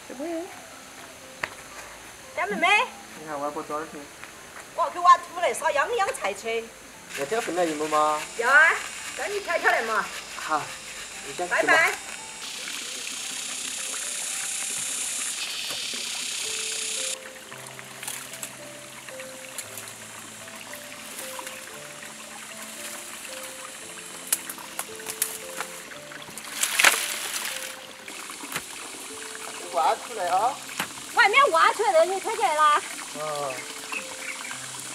这不行。小妹妹，你看外婆多少钱？我要去挖土来撒秧菜吃。要这个分来一亩吗？要啊，让你挑挑来嘛。好，你先拜拜。挖出来啊！外面挖出来的你挑起来啦。哦。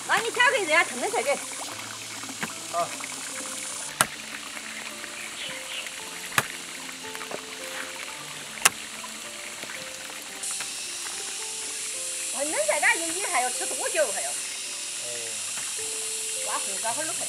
那你挑给人家腾腾才给。好。腾腾才干你还要吃多久还要？挖红烧会儿都可以。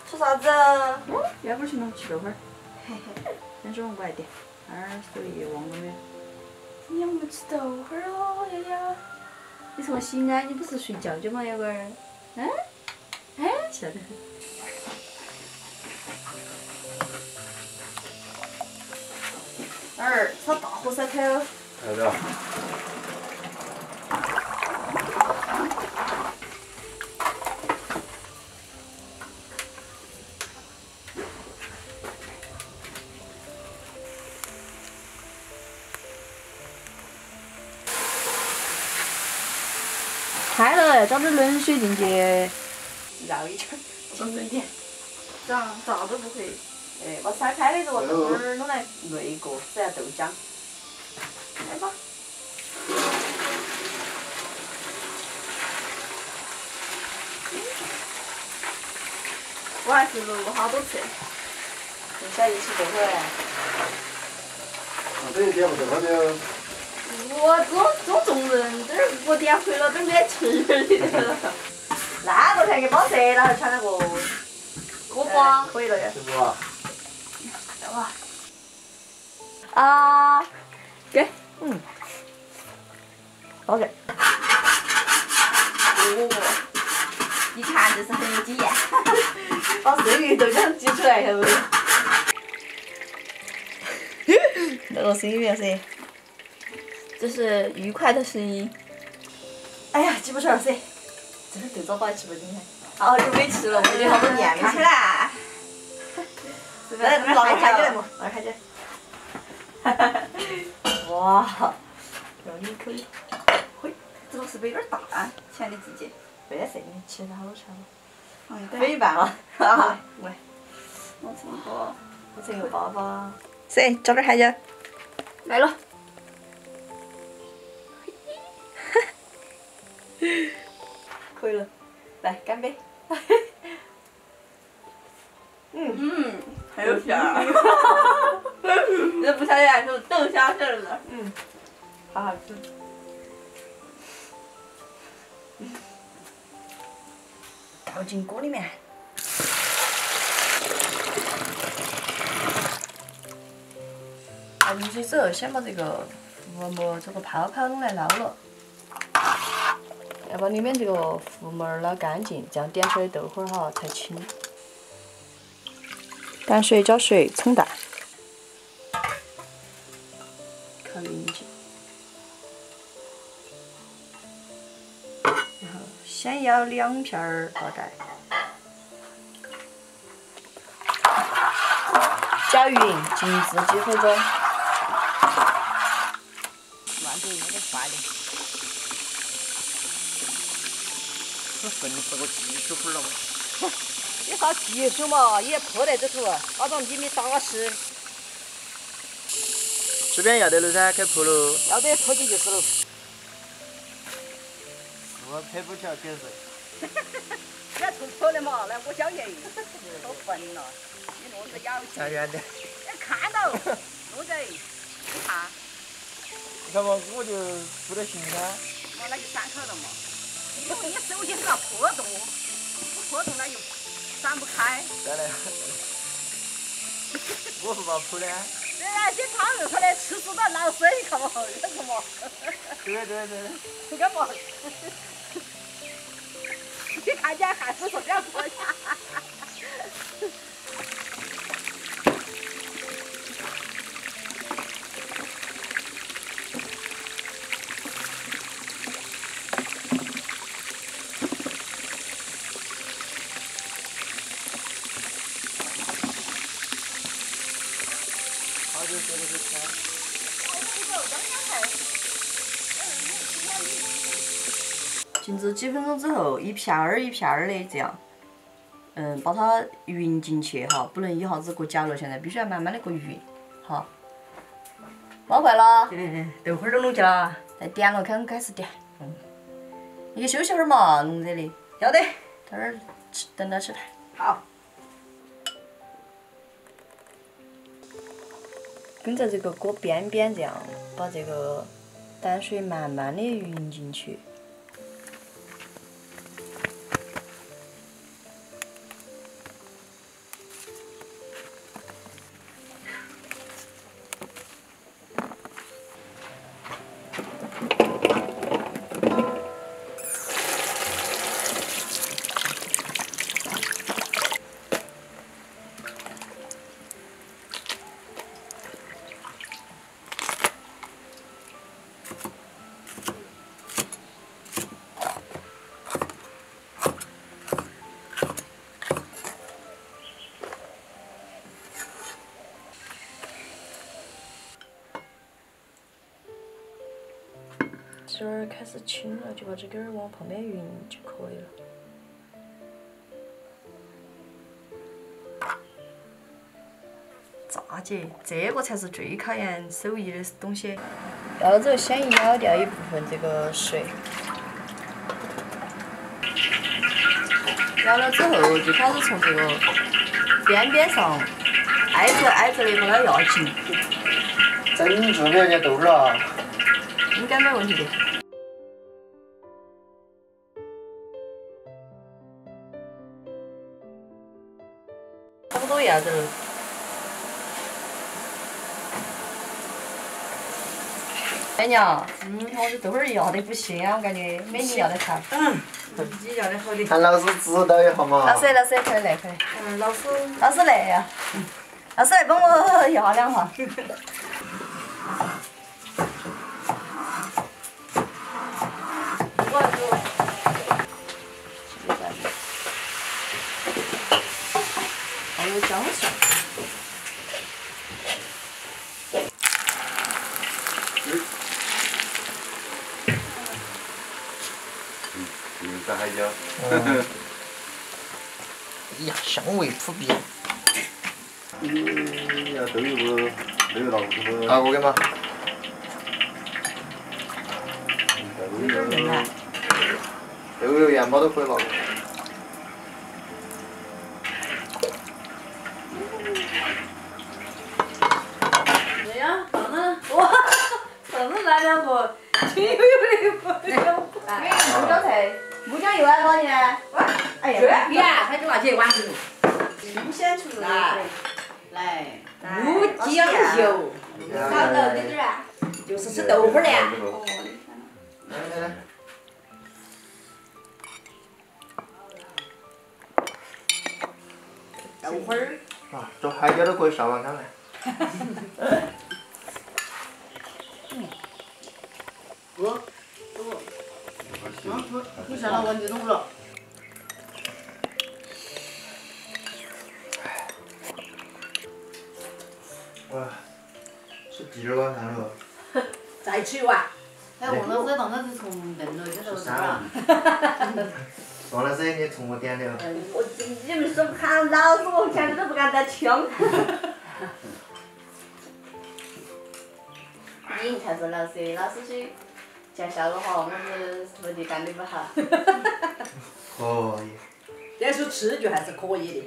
吃啥子？要不去弄吃豆花儿。嘿嘿，先说我来点，所以忘了没？你要不吃豆花儿哦，瑶瑶？你这么醒啊？你不是睡觉觉吗，瑶儿？嗯？哎，晓得。炒大火烧头。来了。开了，找点冷水进去绕一圈，轻松点。咋都不可以。把筛开的这个豆花儿弄来焖过，只要豆浆。来吧。我还是录过好多次。等下一起豆花儿。这一点不得了的。我做众人，这儿我点回了，都没吃的。那个才给包色，然后穿那个锅巴，可以了呀。是不啊？要吧？啊，给，包给。一看就是很有经验，把剩余豆浆挤出来，晓不得？那个声音没噻？这是愉快的声音。哎呀，挤不出来噻！这是豆渣包吃不进去。好久没吃了，我有好多年没吃。来，来，拿个开起来嘛，拿个开起来。哈哈哈！哇，用一口。嘿，这个是不是有点大？亲爱的姐姐，没得事，你吃得好吃吗？飞一半了，哈哈。喂，我成个爸爸。谁找点海椒？来了。可以了，来干杯！还有馅儿。这不晓得还是豆虾馅儿的。好好吃。倒进锅里面。倒进去之后，先把这个浮沫这个泡泡弄来捞了。要把里面这个浮沫捞干净，这样点出来的豆花哈才清。淡水搅水冲淡。靠匀进去。然后先舀2片大盖。搅匀，静置几分钟。乱点有点快点。这剩是个技术活了嘛？有啥技术嘛？也破在这头，那种你打实。这边要得了噻，开破了。要得破进就是了。是我拍不起来，确实。这突破的嘛，来我教你。好笨了，你弄这咬起。站远点。看到，弄这，你看。你看嘛，我就不得行啊。哦，那就散开了嘛。你手心是个破洞，不破洞那就散不开。再来。我不把铺的。对啊，先他又说的吃素的老师，你看嘛，这个嘛。对。这个嘛。你看见还是说不要过去。好久做的是菜。静置几分钟之后，一片儿一片儿的这样，把它匀进去哈，不能一下子给夹了，现在必须要慢慢的给匀，好。捞快了。等会儿都弄去了。再点了，开始点。你休息会儿嘛，弄热的。晓得。待会儿等到起来。好。跟着这个锅边边这样，把这个淡水慢慢的匀进去。这儿开始轻了，就把这根儿往旁边匀就可以了。炸姐，这个才是最考验手艺的东西。要了之后，先舀掉一部分这个水，舀了之后就开始从这个边边上挨着的把它舀紧。真做不了点豆腐了。应该没问题的。差不多要得了。哎娘，我这豆腐儿要得不行啊，我感觉美女要得快。你要的好的。喊老师指导一下嘛。老师，快来。老师来呀！老师来帮我舀两下。还有姜蒜。炸海椒。哎呀，香味扑鼻。你要豆油不？没有拿过什么？拿过给吗？豆油、盐巴都可以拿过。对呀，放了哇，上次那两个挺有的不？木椒菜，木椒一碗多少钱？哎呀，呀，他就拿起一碗去。新鲜出来。来，无酱油，好的，对点啊。就是吃豆腐的。来。豆腐儿。啊，做海椒都可以下碗汤来。哥，你上了碗就弄了。哇，吃第二碗汤了。再吃一碗。哎，王老师当时是从嫩了这都是吧？王老师，你从我点的。你们说喊老师，我前都不敢再抢。你才是老师，老师去见笑了哈，我们徒弟干的不好。可以。但是吃就还是可以的。